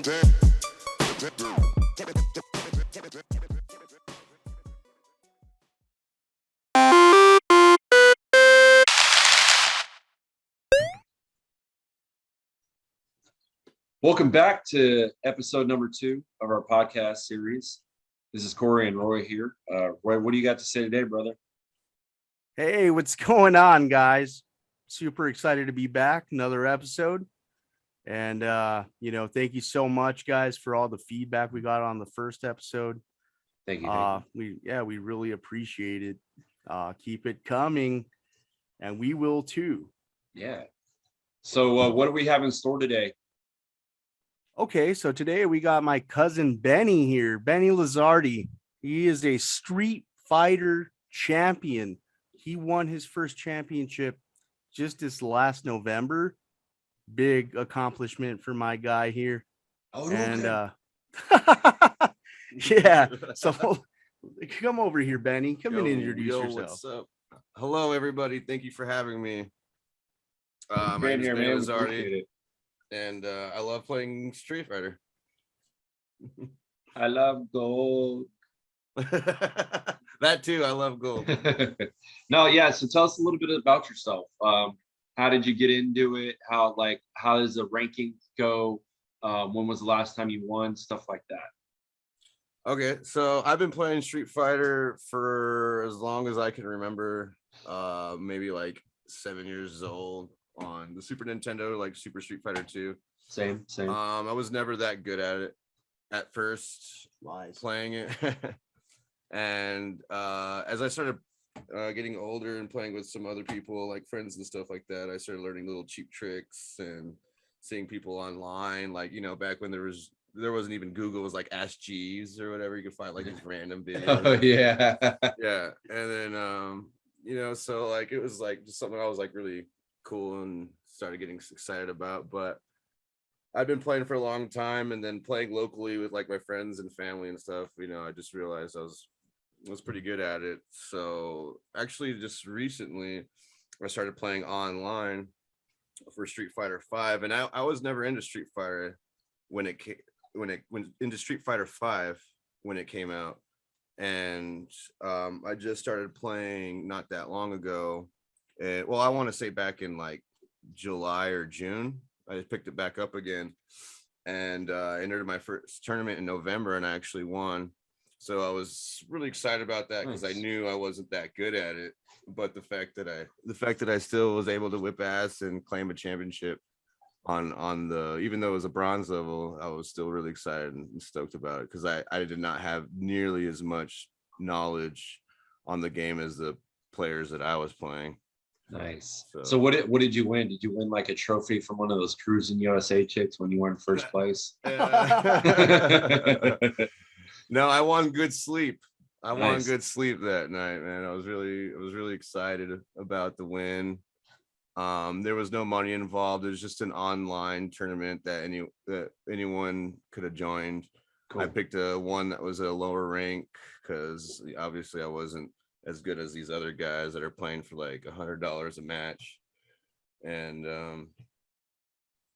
Welcome back to episode number 2 of our podcast series. This is Corey and Roy here. Roy, what do you got to say today, brother? Hey, what's going on, guys? Super excited to be back. Another episode. And, thank you so much, guys, for all the feedback we got on the first episode. Thank you. We really appreciate it. Keep it coming, and we will too. Yeah. So what do we have in store today? Okay, so today we got my cousin Benny here, Benny Lazardi. He is a Street Fighter champion. He won his first championship just this last November. Big accomplishment for my guy here. Oh, and okay. Yeah, so come over here, Benny. Come and introduce yourself. What's up? Hello, everybody. Thank you for having me. My name is Here, Benny man. Lazardi, and I love playing Street Fighter. I love gold. That too. I love gold. No, yeah. So tell us a little bit about yourself. How did you get into it? How does the ranking go? When was the last time you won? Stuff like that. Okay, so I've been playing Street Fighter for as long as I can remember. Maybe like 7 years old on the Super Nintendo, like Super Street Fighter 2. Same. I was never that good at it at first. Lies. Playing it. And as I started getting older and playing with some other people, like friends and stuff like that, I started learning little cheap tricks and seeing people online, like, back when there wasn't even Google, it was like Ask Jeeves or whatever. You could find like these random videos. Oh yeah. Yeah. And then so like it was like just something I was like really cool and started getting excited about. But I've been playing for a long time, and then playing locally with like my friends and family and stuff, I just realized I was pretty good at it. So actually just recently I started playing online for Street Fighter 5, and I was never into Street Fighter when into Street Fighter 5 when it came out. And I just started playing not that long ago. Well, I want to say back in like July or June. I just picked it back up again, and I entered my first tournament in November, and I actually won. So I was really excited about that because Nice. I knew I wasn't that good at it. But the fact that I still was able to whip ass and claim a championship on the, even though it was a bronze level, I was still really excited and stoked about it because I did not have nearly as much knowledge on the game as the players that I was playing. Nice. So what did you win? Did you win like a trophy from one of those Cruising USA chicks when you were in first place? No, I won good sleep. I won Nice. good sleep that night, man. I was really excited about the win. There was no money involved. It was just an online tournament that anyone could have joined. Cool. I picked one that was a lower rank because obviously I wasn't as good as these other guys that are playing for like $100 a match. And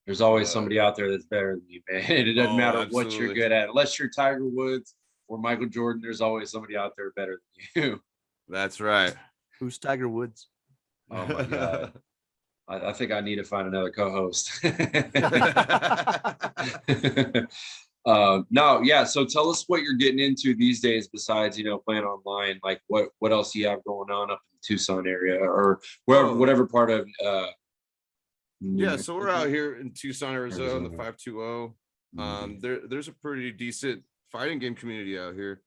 there's always somebody out there that's better than you, man. It doesn't matter what you're good at. Unless you're Tiger Woods or Michael Jordan, there's always somebody out there better than you. That's right. Who's Tiger Woods? Oh my God. I think I need to find another co-host. No, yeah. So tell us what you're getting into these days besides, playing online. Like what else do you have going on up in the Tucson area or whatever part of yeah, so we're out here in Tucson, Arizona, the 520. There's a pretty decent fighting game community out here.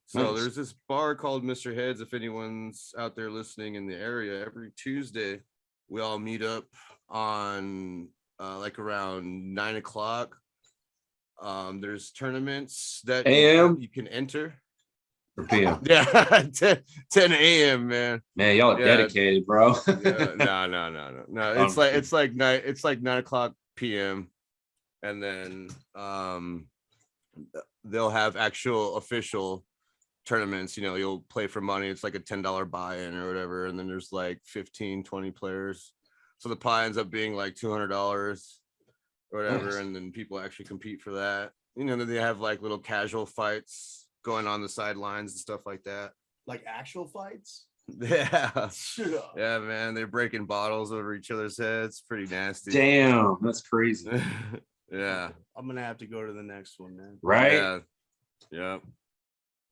So Nice. There's this bar called Mr. Heads. If anyone's out there listening in the area, every Tuesday we all meet up on like around 9 o'clock. There's tournaments that you can enter. Or PM? Yeah, 10 a.m. man. Man, y'all are dedicated, bro. Yeah, no. It's like 9 o'clock p.m. and then they'll have actual official tournaments. You'll play for money. It's like a $10 buy-in or whatever, and then there's like 15-20 players, so the pie ends up being like $200. or whatever, Nice. and then people actually compete for that. You know, then they have like little casual fights going on the sidelines and stuff like that. Like actual fights? Yeah. Shut up. Yeah, man, they're breaking bottles over each other's heads. Pretty nasty. Damn, that's crazy. Yeah. I'm gonna have to go to the next one, man. Right? Yeah. Yeah.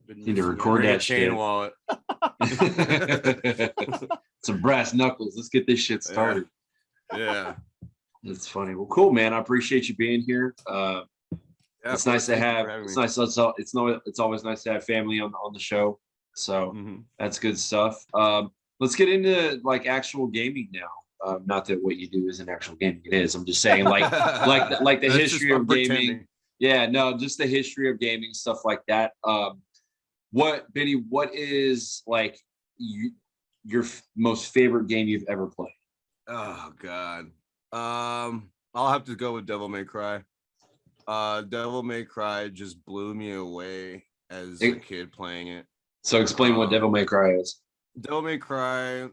Been Need to missing record out. Bring a that chain shit. wallet. Some brass knuckles. Let's get this shit started. Yeah. That's funny. Well, cool, man. I appreciate you being here. Yeah, It's of nice course. to Thank you have. for having It's me. nice. It's always nice to have family on the show. So Mhm. that's good stuff. Let's get into like actual gaming now. Not that what you do isn't actual gaming. It is. I'm just saying like the That's just history of I'm gaming. pretending. Yeah, no, just the history of gaming, stuff like that. Benny, what is like your most favorite game you've ever played? Oh God. I'll have to go with Devil May Cry. Devil May Cry just blew me away as a kid playing it. So explain what Devil May Cry is. Devil May Cry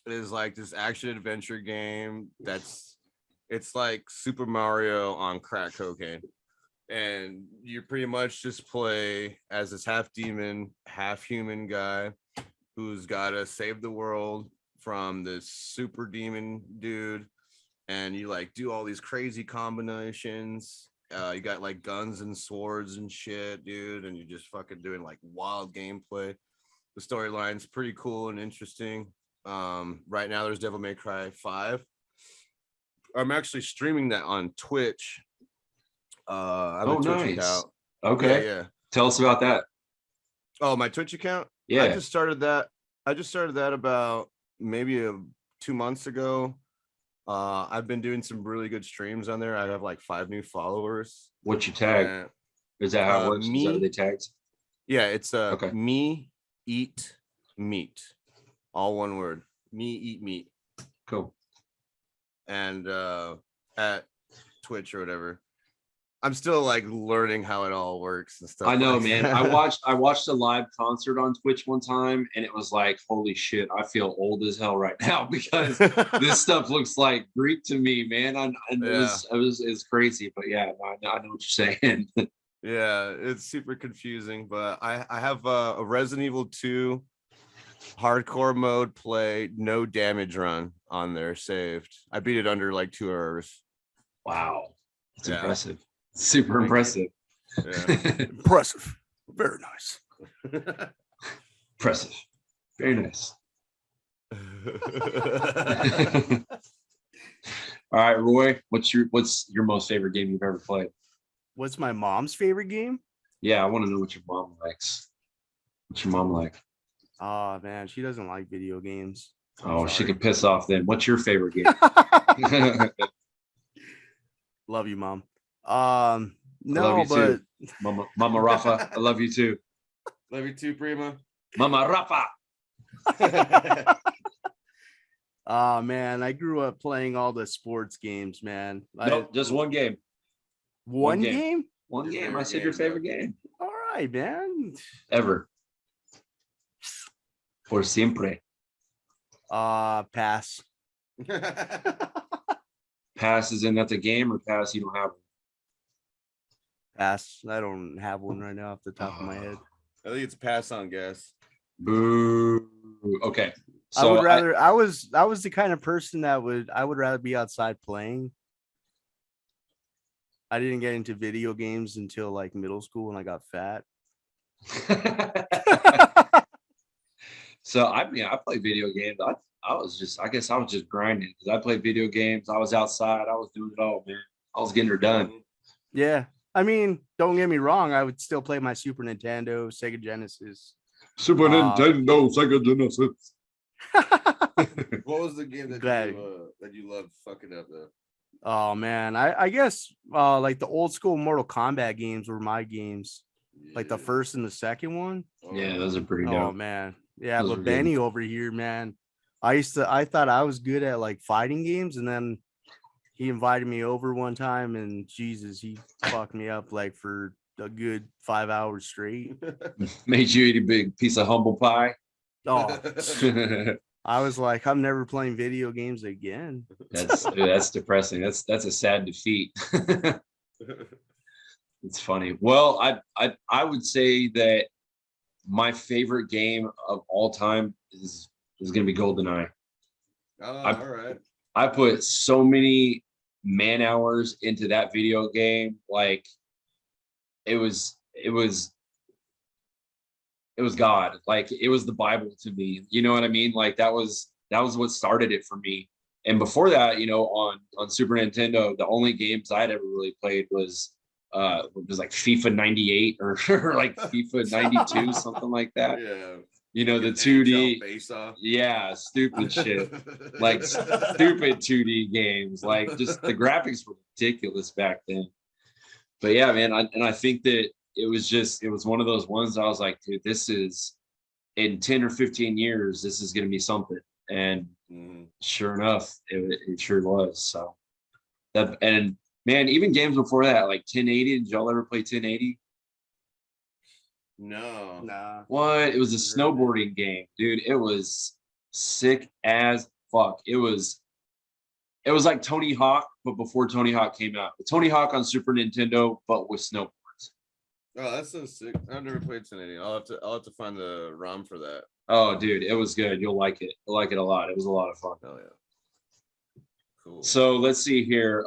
is like this action adventure game it's like Super Mario on crack cocaine. And you pretty much just play as this half demon, half human guy who's got to save the world from this super demon dude. And you like do all these crazy combinations. You got like guns and swords and shit, dude. And you're just fucking doing like wild gameplay. The storyline's pretty cool and interesting. Right now there's Devil May Cry 5. I'm actually streaming that on Twitch. I have a Twitch nice. account. Okay. Yeah. Tell us about that. Oh, my Twitch account? Yeah. I just started that about maybe 2 months ago. I've been doing some really good streams on there. I have like 5 new followers. What's your tag? And, Is that how it works? Is that me- what they tagged? yeah, it's Okay. me eat meat. All one word. Me eat meat. Cool. And at Twitch or whatever. I'm still like learning how it all works and stuff. I know, like man. that. I watched a live concert on Twitch one time, and it was like, holy shit, I feel old as hell right now because this stuff looks like Greek to me, man. It's crazy, but yeah, I know what you're saying. Yeah, it's super confusing, but I have a Resident Evil 2 hardcore mode play, no damage run on there saved. I beat it under like 2 hours. Wow, it's Yeah. impressive. Super Thank you. impressive. Yeah. Impressive. Very nice. Impressive. Very nice. All right, Roy, what's your most favorite game you've ever played? What's my mom's favorite game? Yeah, I want to know what your mom likes. What's your mom like? Oh man, she doesn't like video games. Oh, she Sorry. can piss off then. What's your favorite game? Love you, mom. love No, you but too. Mama Rafa, I love you too. Love you too, Prima. Mama Rafa. oh man, I grew up playing all the sports games, man. No, just one game. One game. game? One Your game. I favorite said your game, favorite game. All right, man. Ever. Por siempre. Pass. Pass is in that's a game or pass you don't have one? Pass. I don't have one right now off the top of my head. I think it's pass on gas. Boo. Okay. I So would rather I was the kind of person that I would rather be outside playing. I didn't get into video games until like middle school when I got fat. So I played video games. I guess I was just grinding because I played video games. I was outside. I was doing it all, man. I was getting her done. Yeah. I mean, don't get me wrong. I would still play my Super Nintendo, Sega Genesis. Super Nintendo, Sega Genesis. What was the game Glad- that you loved fucking up though? Oh man, I guess like the old school Mortal Kombat games were my games. Like the first and the second one. Yeah, those are pretty Oh dope. man. Yeah, Those were but good. Benny over here, man. I thought I was good at like fighting games, and then he invited me over one time, and Jesus, he fucked me up like for a good 5 hours straight. Made you eat a big piece of humble pie. Oh, I was like, I'm never playing video games again. That's depressing. That's a sad defeat. It's funny. Well, I would say that my favorite game of all time is gonna be GoldenEye. Oh, I all right. I put so many man hours into that video game. Like it was God. Like it was the Bible to me. You know what I mean? Like that was what started it for me. And before that, on Super Nintendo, the only games I'd ever really played was like FIFA 98 or, or like FIFA 92, something like that. Yeah. The An 2D. NHL face-off. Yeah, stupid shit. Like stupid 2D games. Like just the graphics were ridiculous back then. But yeah, man, I think that it was one of those ones I was like, dude, this is in 10 or 15 years, this is gonna be something. And sure enough, it sure was. So that, and man, even games before that, like 1080. Did y'all ever play 1080? No. Nah. What? It was a Never heard of snowboarding game, dude. It was sick as fuck. It was like Tony Hawk, but before Tony Hawk came out. Tony Hawk on Super Nintendo, but with snowboards. Oh, that's so sick. I've never played 1080. I'll have to find the ROM for that. Oh, dude, it was good. You'll like it. You'll like it a lot. It was a lot of fun. Oh yeah. Cool. So let's see here.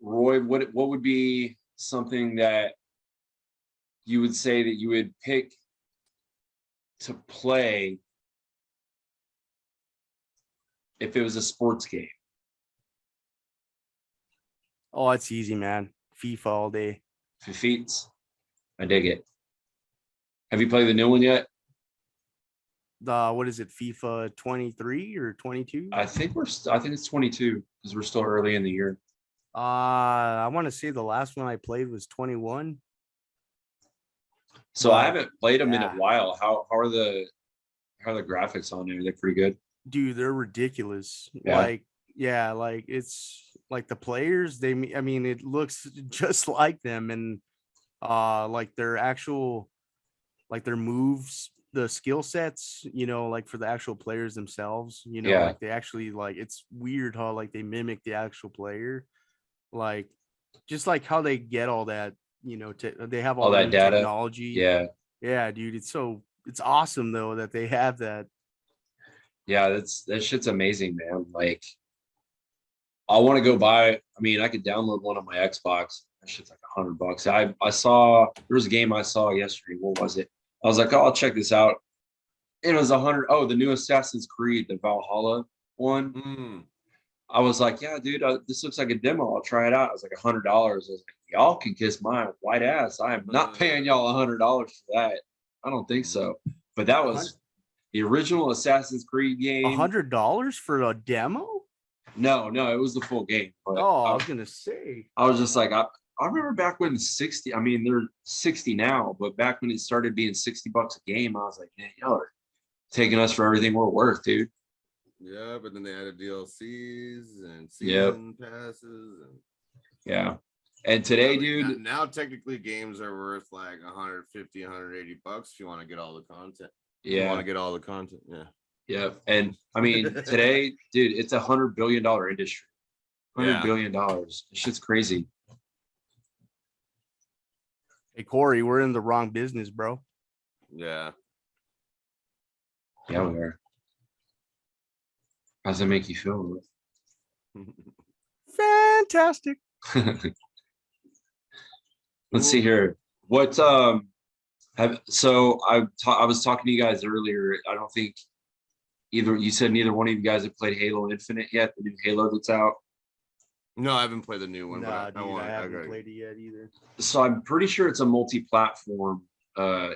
Roy, what would be something that you would say that you would pick to play if it was a sports game? Oh, it's easy, man. FIFA all day. Feats. I dig it. Have you played the new one yet? What is it? FIFA 23 or 22? I think it's 22 because we're still early in the year. I want to say the last one I played was 21. So I But, haven't played them in a yeah. while. How are the graphics on there? They're pretty good. Dude, they're ridiculous. Yeah. Like it's like the players, I mean, it looks just like them, and like their actual, like their moves, the skill sets, like for the actual players themselves, Yeah. like they actually, like, it's weird how like they mimic the actual player, like just like how they get all that, they have All all that new data. technology. Yeah. Dude, it's awesome though that they have that. Yeah, that shit's amazing, man. Like I want to go buy. I mean, I could download one on my Xbox. That shit's like $100. I saw there was a game I saw yesterday. What was it? I was like, oh, I'll check this out. And it was 100. Oh, the new Assassin's Creed, the Valhalla one. I was like, yeah, dude, this looks like a demo. I'll try it out. It was like $100. I was like, y'all can kiss my white ass. I am not paying y'all $100 for that. I don't think so. But that was the original Assassin's Creed game. $100 for a demo? No, it was the full game. But Oh, I was gonna say. I was just like, I remember back when 60. I mean, they're 60 now, but back when it started being $60 a game, I was like, man, y'all are taking us for everything we're worth, dude. Yeah, but then they added DLCs and season passes. Yeah. And today, dude. Now technically games are worth like 150, 180 bucks if you want to get all the content. Yeah. You want to get all the content. Yeah. Yeah. And I mean, today, dude, it's $100 billion industry. $100 billion. This shit's crazy. Hey, Corey, we're in the wrong business, bro. Yeah. Yeah, we are. How does that make you feel? Fantastic. Let's see here. What I was talking to you guys earlier. I don't think you said neither one of you guys have played Halo Infinite yet, the new Halo that's out. No, I haven't played the new one. Nah, but dude, I haven't played it yet either. So I'm pretty sure it's a multi-platform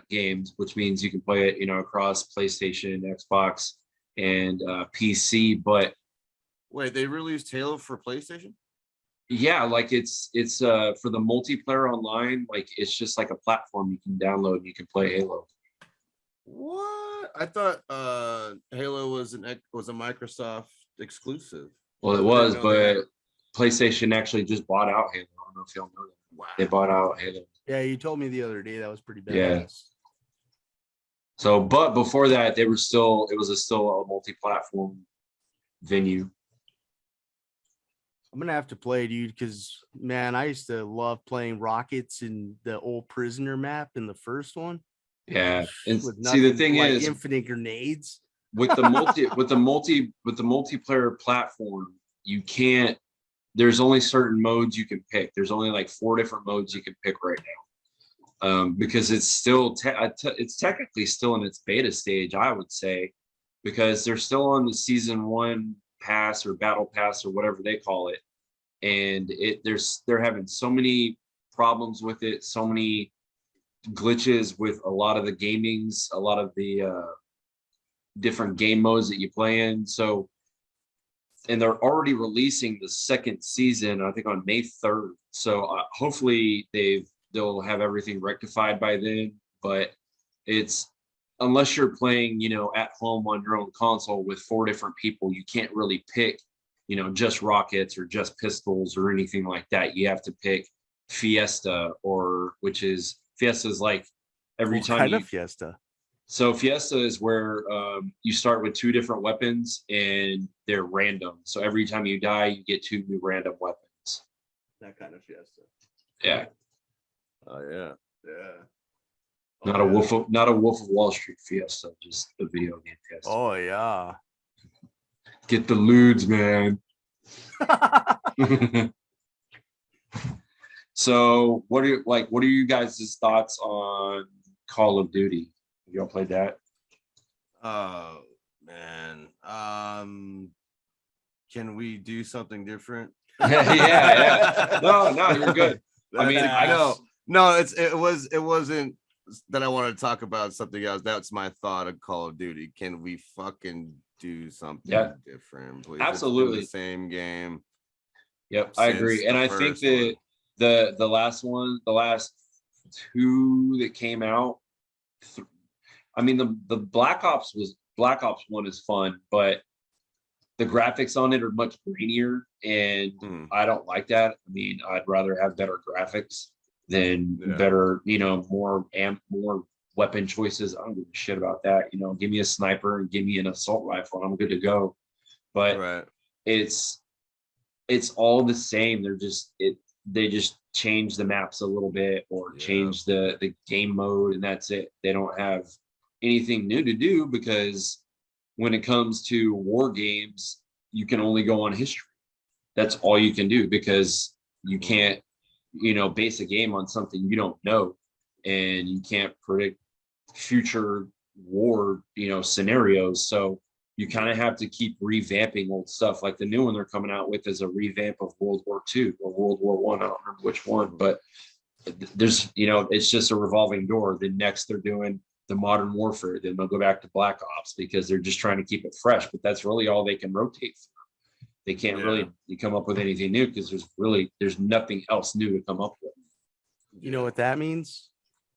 game, which means you can play it, across PlayStation, Xbox, and PC. But wait, they released Halo for PlayStation? Yeah, like it's for the multiplayer online. Like it's just like a platform you can download and you can play Halo. What? I thought Halo was a Microsoft exclusive. Well, it was, but PlayStation actually just bought out Halo. I don't know if y'all know that. Wow. They bought out Halo. Yeah, you told me the other day that was pretty badass. Yeah. So, but before that, it was still a multi-platform venue. I'm gonna have to play, dude, because man, I used to love playing rockets in the old prisoner map in the first one Yeah. And with see, the nothing thing like is, infinite grenades. with the multiplayer platform, you can't, there's only certain modes you can pick. There's only like 4 different modes you can pick right now. Because it's still it's technically still in its beta stage, I would say, because they're still on the season 1 pass or battle pass or whatever they call it. And they're having so many problems with it, so many glitches with a lot of the a lot of the different game modes that you play in. So, and they're already releasing the second season, I think on May 3rd. So hopefully they'll have everything rectified by then. But it's, unless you're playing, at home on your own console with 4 different people, you can't really pick, just rockets or just pistols or anything like that. You have to pick Fiesta, Fiesta is like every What time kind you, of fiesta? so Fiesta is where you start with 2 different weapons and they're random. So every time you die, you get 2 new random weapons. That kind of fiesta. Yeah. Oh yeah. Yeah. Not a Wolf of Wall Street Fiesta, just a video game Fiesta. Oh yeah. Get the lewds, man. So what are you guys' thoughts on Call of Duty? Have y'all played that? Oh man. Can we do something different? Yeah. No, you're good. I mean, no, it wasn't that I wanted to talk about something else. That's my thought of Call of Duty. Can we fucking do something different, please? Absolutely. It's been the same game. Yep, I agree. And I think that the last 2 that came out, I mean, the Black Ops 1 is fun, but the graphics on it are much grainier, and I don't like that. I mean, I'd rather have better graphics than better, more weapon choices. I don't give a shit about that. Give me a sniper and give me an assault rifle, I'm good to go. But it's all the same. They just change the maps a little bit or change the game mode, and that's it. They don't have anything new to do, because when it comes to war games, you can only go on history. That's all you can do, because you can't, base a game on something you don't know, and you can't predict future war, scenarios. So you kind of have to keep revamping old stuff. Like the new one they're coming out with is a revamp of World War II or World War I. I don't remember which one, but there's, it's just a revolving door. Then next they're doing the Modern Warfare, then they'll go back to Black Ops, because they're just trying to keep it fresh. But that's really all they can rotate through. They can't really come up with anything new, because there's nothing else new to come up with. You know what that means?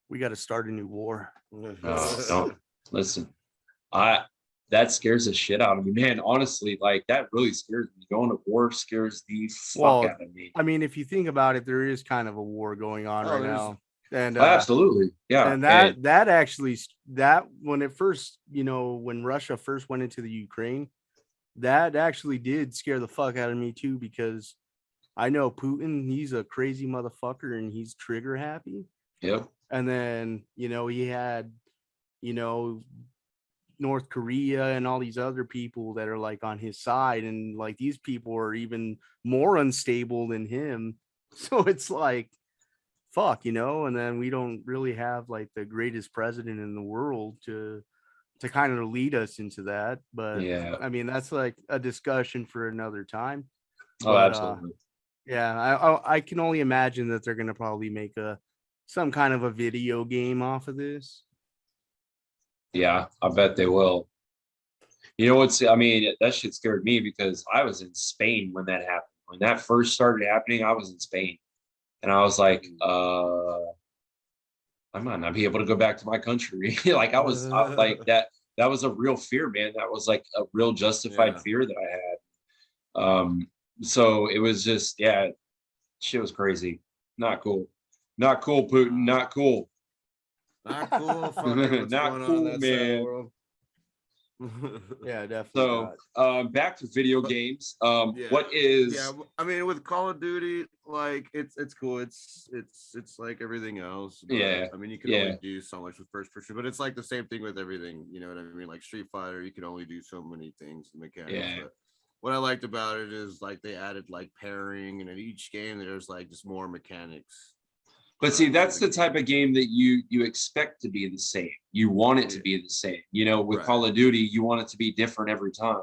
We got to start a new war. Don't listen. That scares the shit out of me, man. Honestly, like that really scares me. Going to war scares the fuck out of me. I mean, if you think about it, there is kind of a war going on right now. And absolutely, yeah. And that actually, when it first, when Russia first went into the Ukraine, that actually did scare the fuck out of me too, because I know Putin, he's a crazy motherfucker and he's trigger happy. Yep. And then, he had, North Korea and all these other people that are like on his side, and like these people are even more unstable than him. So it's like, fuck, and then we don't really have like the greatest president in the world to kind of lead us into that. But I mean, that's like a discussion for another time. Absolutely. I can only imagine that they're gonna probably make some kind of a video game off of this. Yeah, I bet they will. I mean, that shit scared me, because I was in Spain when that happened. When that first started happening, I was in Spain. And I was like, I might not be able to go back to my country. Like I was like that was a real fear, man. That was like a real justified fear that I had. So it was just, shit was crazy. Not cool. Not cool, Putin. Not cool. Not cool. Fucking what's Not going on cool, in that side of the man. world. Yeah, definitely So, not. back to video But- games. Yeah. What is? Yeah, I mean, with Call of Duty, like it's cool. It's like everything else. But, Yeah, I mean, you can yeah. only do so much with first person, but it's like the same thing with everything. You know what I mean? Like Street Fighter, you can only do so many things, mechanics. Yeah. But what I liked about it is like they added like pairing, and in each game there's like just more mechanics. But see, to that's the game. type of game that you expect to be the same. You want it to Yeah. be the same. You know, with Right. Call of Duty, you want it to be different every time.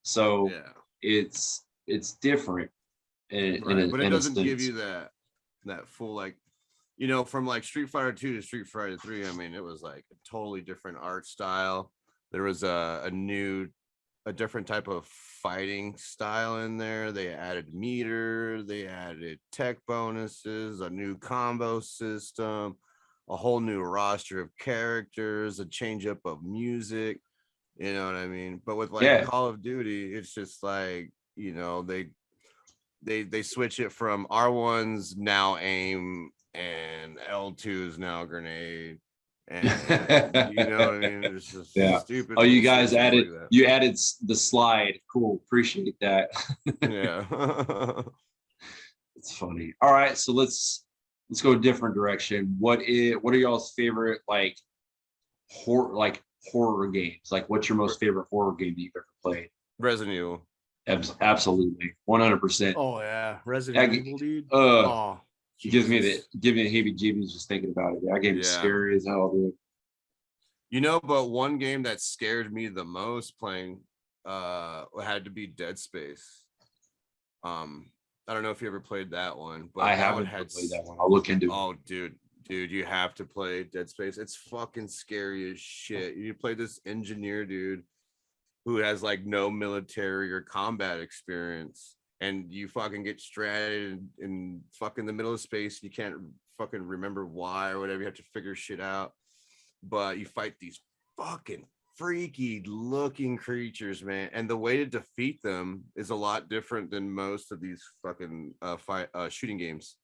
So Yeah, it's different in, right. But it in a doesn't give sense. you that full like, you know, from like Street Fighter 2 to Street Fighter 3. I mean, it was like a totally different art style. There was a different type of fighting style in there. They added meter, they added tech bonuses, a new combo system, a whole new roster of characters, a change up of music. You know what I mean? But with like Yeah. Call of Duty, it's just like, you know, they switch it from R1's now aim and L2 is now grenade. And you know what I mean? It's just Yeah. stupid. Oh, you little guys silly added shit like you added the slide. Cool. Appreciate that. that. Yeah. It's funny. All right, so let's go a different direction. What are y'all's favorite horror games? Like what's your most favorite horror game that you've ever played? Resident Evil. Absolutely. 100%. Oh yeah, Resident Yeah, Evil, dude. Uh Oh, gives me Jesus. the heebie-jeebies just thinking about it. That game is Yeah. scary as hell, dude. You know, but one game that scared me the most playing had to be Dead Space. I don't know if you ever played that one, but I that one haven't had played that one. I'll look into it. Oh, dude, you have to play Dead Space. It's fucking scary as shit. You play this engineer dude who has like no military or combat experience, and you fucking get stranded in fucking the middle of space. You can't fucking remember why or whatever. You have to figure shit out, but you fight these fucking freaky looking creatures, man, and the way to defeat them is a lot different than most of these fucking shooting games.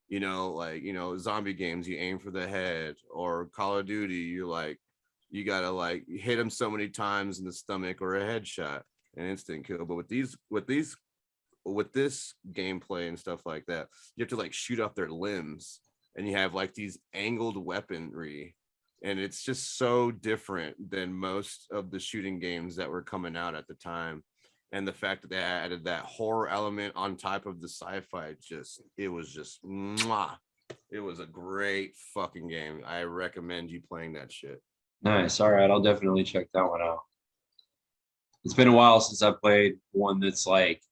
You know, like, you know, zombie games, you aim for the head, or Call of Duty, you gotta like hit them so many times in the stomach or a headshot, an instant kill. But with this gameplay and stuff like that, you have to like shoot off their limbs, and you have like these angled weaponry, and it's just so different than most of the shooting games that were coming out at the time. And the fact that they added that horror element on top of the sci-fi, it was just mwah. It was a great fucking game. I recommend you playing that shit. Nice. All right, I'll definitely check that one out. It's been a while since I played one that's like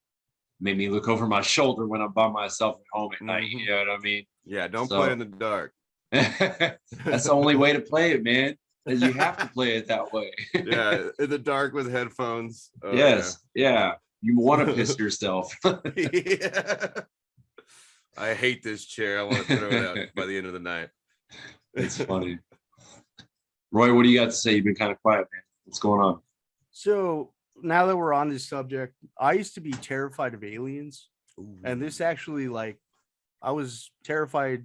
made me look over my shoulder when I'm by myself at home at night. You know what I mean? Yeah, don't So- play in the dark. That's the only way to play it, man. Is you have to play it that way. Yeah, in the dark with headphones. Oh, Yes. Yeah. You want to piss yourself. Yeah. I hate this chair. I want to throw it out by the end of the night. It's funny. Roy, what do you got to say? You've been kind of quiet, man. What's going on? So now that we're on this subject, I used to be terrified of aliens, and this actually, like, I was terrified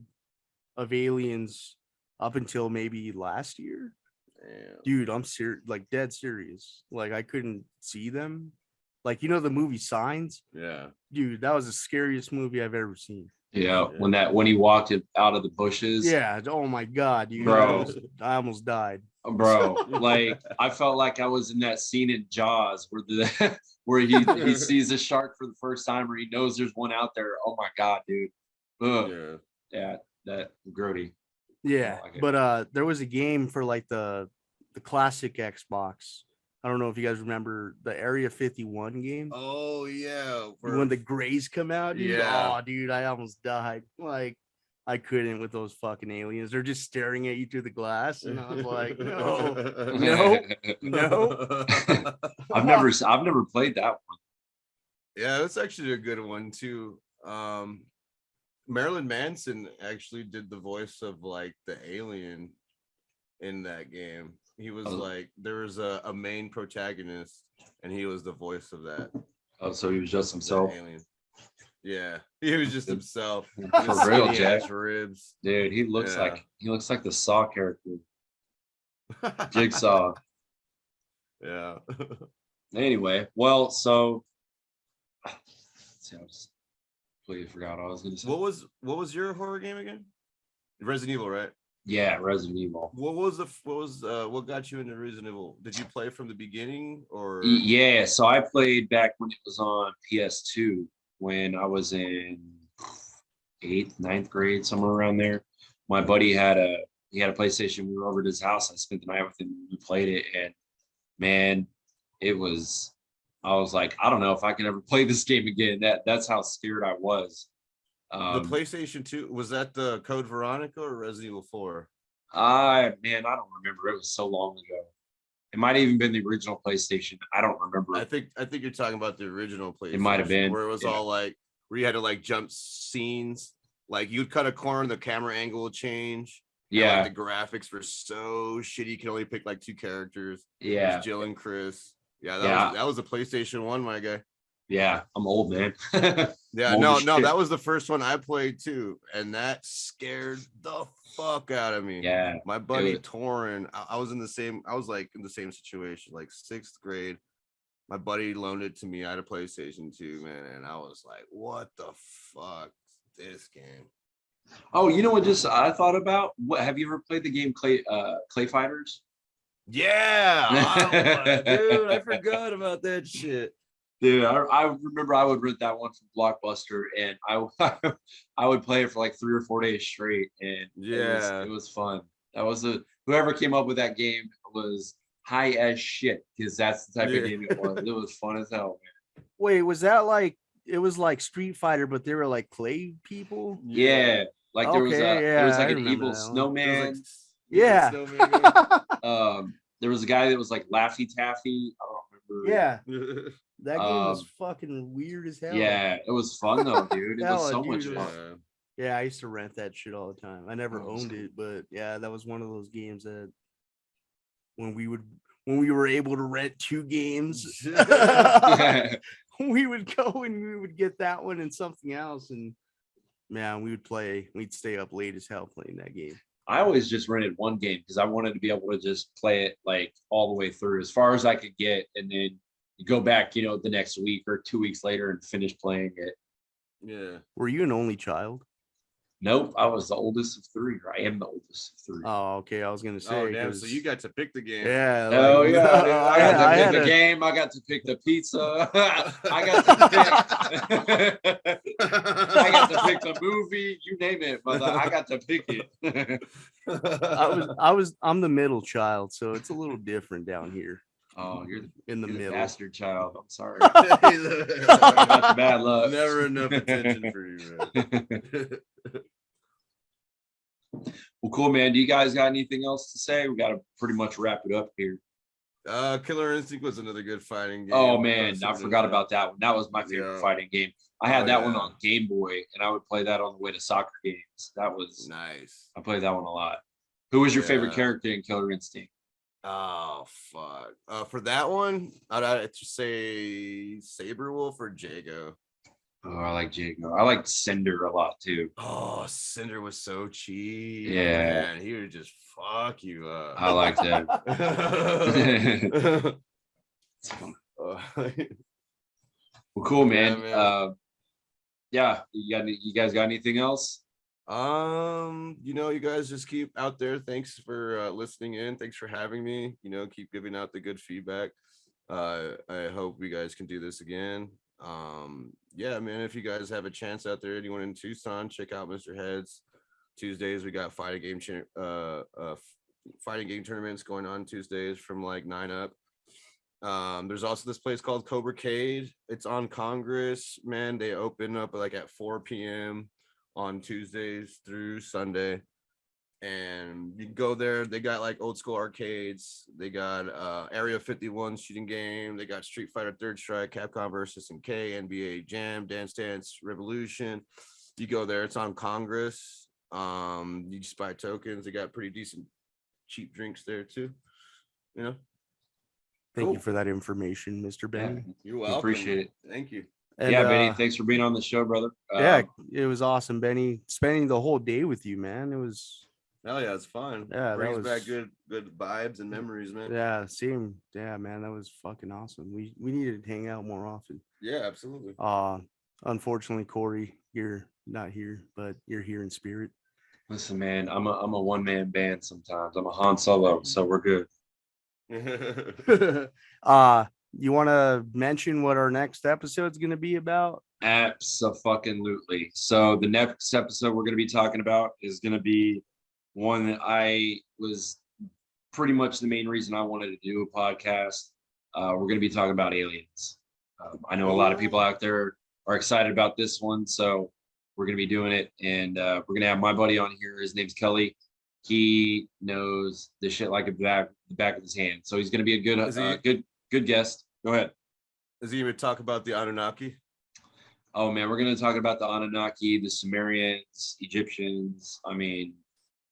of aliens up until maybe last year. Damn. Dude, I'm serious, like dead serious. Like I couldn't see them. Like, you know, the movie Signs? Yeah. Dude, that was the scariest movie I've ever seen. Yeah, when he walked out of the bushes. Yeah. Oh my God, dude. Bro. I almost died. Bro, like I felt like I was in that scene in Jaws where where he sees a shark for the first time, or he knows there's one out there. Oh my God, dude. Ugh. Yeah. That grody. Yeah. like it. But there was a game for like the classic Xbox. I don't know if you guys remember the Area 51 game. Oh yeah. When the grays come out, dude. Yeah. Oh, dude, I almost died. Like, I couldn't with those fucking aliens. They're just staring at you through the glass, and I was like, no, no. I've never played that one. Yeah, that's actually a good one too. Marilyn Manson actually did the voice of like the alien in that game. He was like, there was a main protagonist, and he was the voice of that. Oh, so he was just himself. Alien. Yeah, he was just himself. For real, Jack. Ribs. Dude, he looks Yeah. like the Saw character, Jigsaw. Yeah. Anyway, well, so let's see, I just completely forgot what I was gonna say. What was your horror game again? Resident Evil, right? Yeah, Resident Evil. What got you into Resident Evil? Did you play from the beginning or? Yeah, so I played back when it was on PS2 when I was in eighth, ninth grade, somewhere around there. My buddy had a PlayStation. We were over at his house. I spent the night with him. We played it, and man, it was. I was like, I don't know if I can ever play this game again. That's how scared I was. The PlayStation 2, was that the Code Veronica or Resident Evil 4? I don't remember. It was so long ago. It might have even been the original PlayStation. I don't remember. I think you're talking about the original PlayStation. It might have been where it was all like where you had to like jump scenes. Like you'd cut a corner, the camera angle would change. Yeah. And, like, the graphics were so shitty. You could only pick like 2 characters. Yeah. It was Jill and Chris. Yeah, that was the PlayStation 1, my guy. Yeah, I'm old, man. Yeah, no, that was the first one I played too, and that scared the fuck out of me. Yeah, my buddy Torin, I was in the same situation, like 6th grade. My buddy loaned it to me. I had a PlayStation 2, man, and I was like, "What the fuck, this game?" Oh, you know what? Just I thought about. What have you ever played the game Clay Fighters? Yeah, dude, I forgot about that shit. Dude, I remember I would rent that one from Blockbuster, and I would play it for like 3 or 4 days straight, and it was fun. That was whoever came up with that game was high as shit, because that's the type of game it was. It was fun as hell, man. Wait, was that like it was like Street Fighter, but they were like clay people? Yeah, like there was like an evil snowman. Yeah. There was a guy that was like Laffy Taffy. I don't remember. Yeah. That game was fucking weird as hell. Yeah, it was fun though, dude. It was so much fun. Yeah, I used to rent that shit all the time. I never owned it, but yeah, that was one of those games that when we were able to rent 2 games, we would go and we would get that one and something else, and man, we'd stay up late as hell playing that game. I always just rented one game because I wanted to be able to just play it like all the way through as far as I could get, and then you go back, the next week or 2 weeks later and finish playing it. Yeah. Were you an only child? Nope, I was the oldest of 3. Or I am the oldest of 3. Oh, okay. I was gonna say. Oh, damn. So you got to pick the game. Yeah. Oh, yeah. I got to pick the game. I got to pick the pizza. I got to pick. I got to pick the movie. You name it, but I got to pick it. I'm the middle child, so it's a little different down here. Oh, you're in the middle. Bastard child. I'm sorry. About the bad luck. Never enough attention for you, man. Well, cool, man. Do you guys got anything else to say? We got to pretty much wrap it up here. Killer Instinct was another good fighting game. Oh man, I forgot about that one. That was my favorite fighting game. I had that one on Game Boy, and I would play that on the way to soccer games. That was nice. I played that one a lot. Who was your favorite character in Killer Instinct? Oh fuck! For that one, I'd just say Saberwolf or Jago. Oh, I like Jago. I like Cinder a lot too. Oh, Cinder was so cheap. Yeah, man, he would just fuck you up. I like that. Well, cool, man. Yeah, you guys got anything else? You guys just keep out there. Thanks for listening in. Thanks for having me. Keep giving out the good feedback. I hope you guys can do this again. Yeah, man, if you guys have a chance out there, anyone in Tucson, check out Mr. Heads. Tuesdays we got fighting game tournaments going on Tuesdays from like 9 up. There's also this place called Cobracade. It's on Congress, man. They open up like at 4 p.m. on Tuesdays through Sunday, and you can go there. They got like old school arcades. They got Area 51 shooting game. They got Street Fighter Third Strike, Capcom versus SNK, NBA Jam, Dance Dance Revolution. You go there. It's on Congress. You just buy tokens. They got pretty decent cheap drinks there too. Thank you for that information, Mr. Benny. You're welcome. Appreciate it. Thank you. And, yeah, Benny, thanks for being on the show, brother. Yeah, it was awesome, Benny. Spending the whole day with you, man. It was. Hell yeah, it's fun. Yeah, Brings that back was good vibes and memories, man. Yeah, same. Yeah, man, that was fucking awesome. We needed to hang out more often. Yeah, absolutely. Unfortunately, Corey, you're not here, but you're here in spirit. Listen, man, I'm a one-man band sometimes. I'm a Han Solo, so we're good. You want to mention what our next episode's going to be about? Absolutely. So the next episode we're going to be talking about is going to be one that I was pretty much the main reason I wanted to do a podcast. We're going to be talking about aliens. I know a lot of people out there are excited about this one, so we're going to be doing it. And we're going to have my buddy on here. His name's Kelly. He knows the shit like the back of his hand. So he's going to be a good guest. Go ahead. Is he even talk about the Anunnaki? Oh man, we're going to talk about the Anunnaki, the Sumerians, Egyptians. I mean,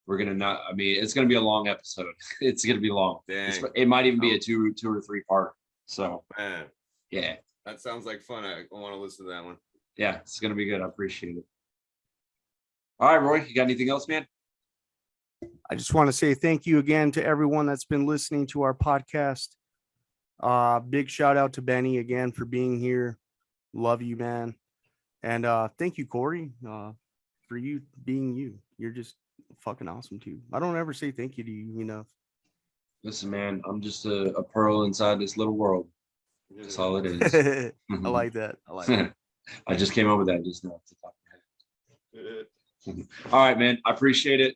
it's going to be a long episode. It's going to be long. It might even be a two or three part. So, man, yeah, that sounds like fun. I want to listen to that one. Yeah, it's going to be good. I appreciate it. All right, Roy, you got anything else, man? I just want to say thank you again to everyone that's been listening to our podcast. Big shout out to Benny again for being here. Love you, man. And thank you, Corey, for you being you. You're just fucking awesome too. I don't ever say thank you to you enough. Listen, man, I'm just a pearl inside this little world. That's all it is. I like that. I like that. I just came up with that just now. All right, man. I appreciate it.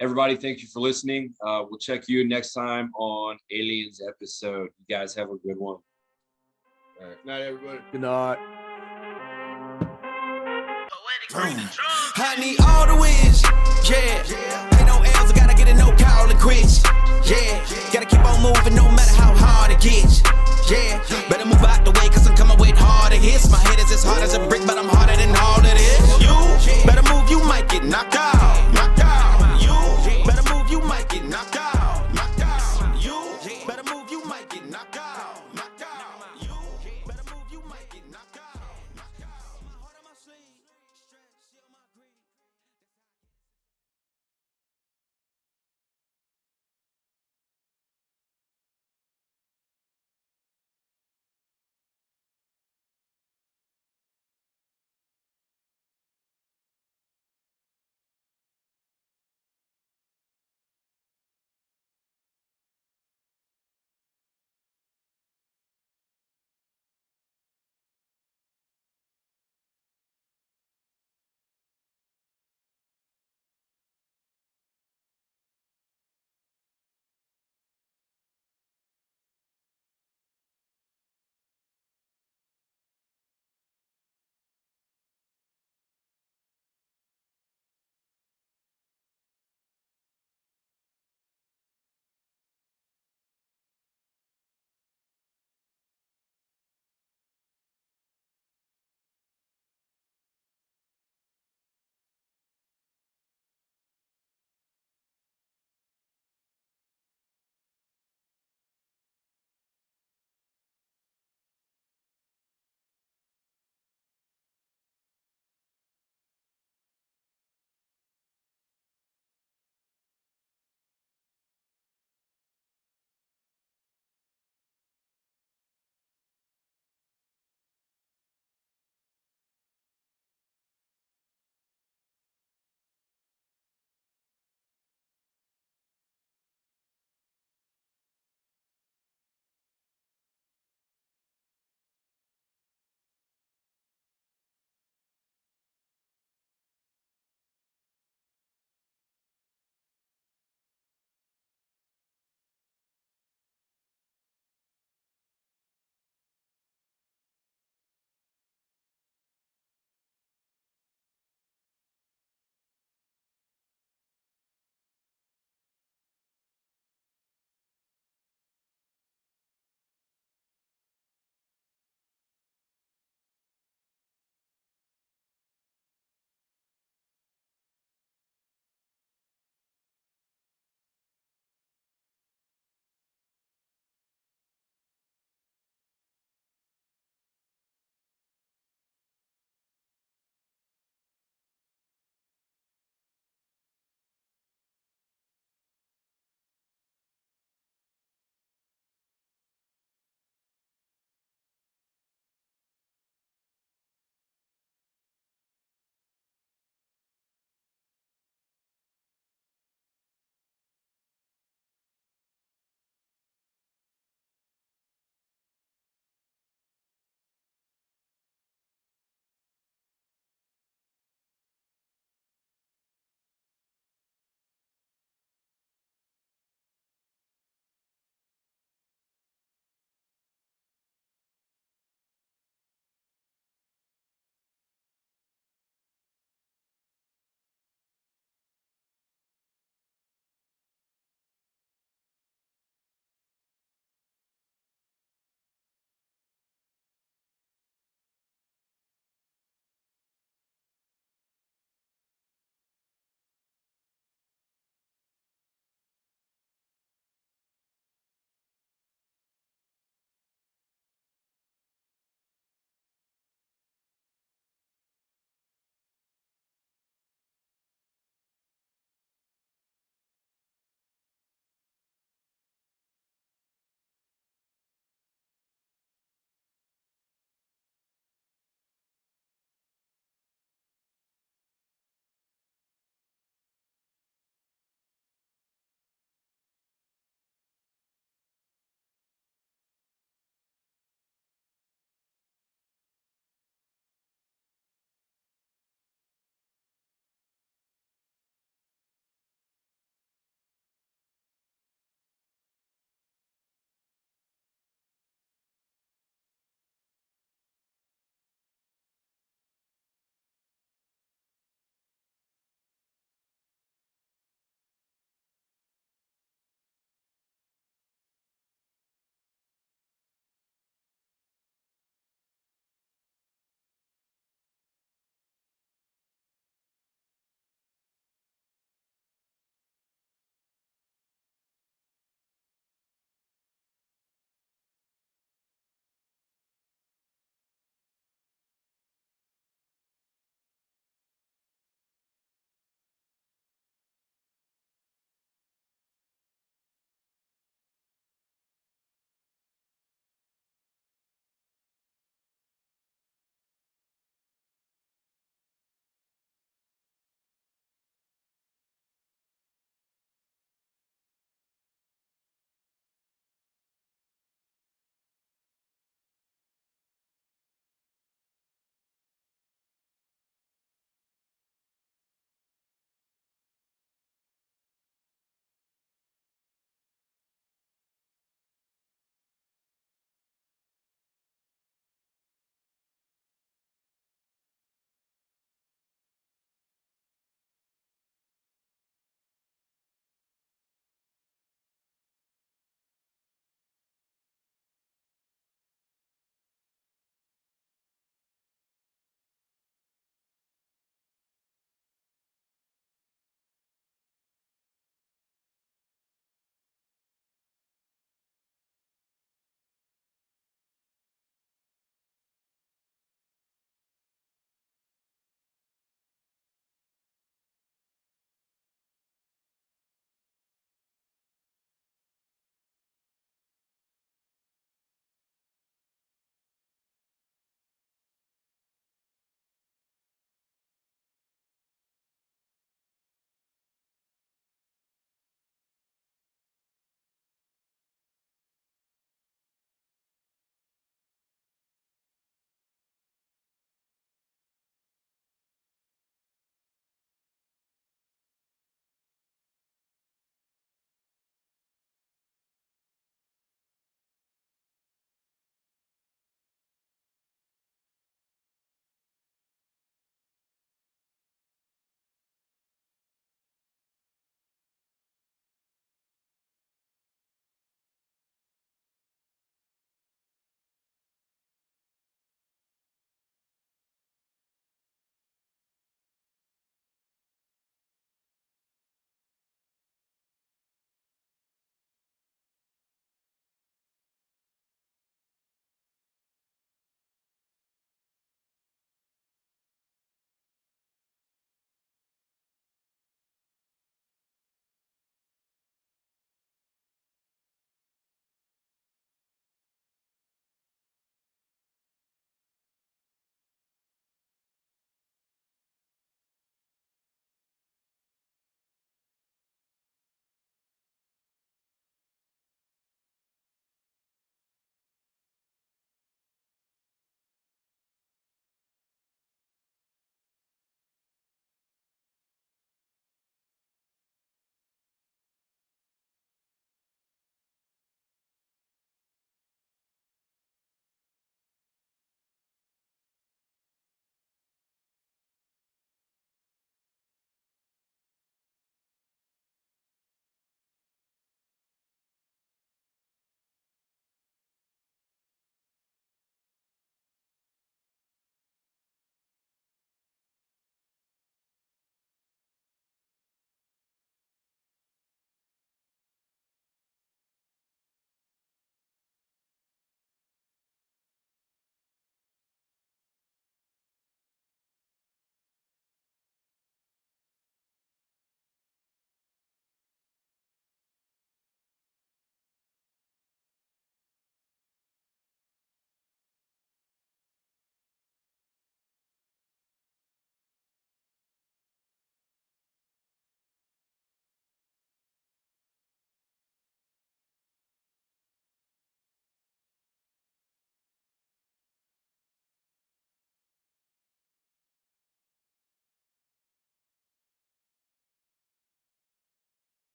Everybody, thank you for listening. We'll check you next time on Aliens episode. You guys have a good one. All right. Night, everybody. Good night. I need all the wins, yeah.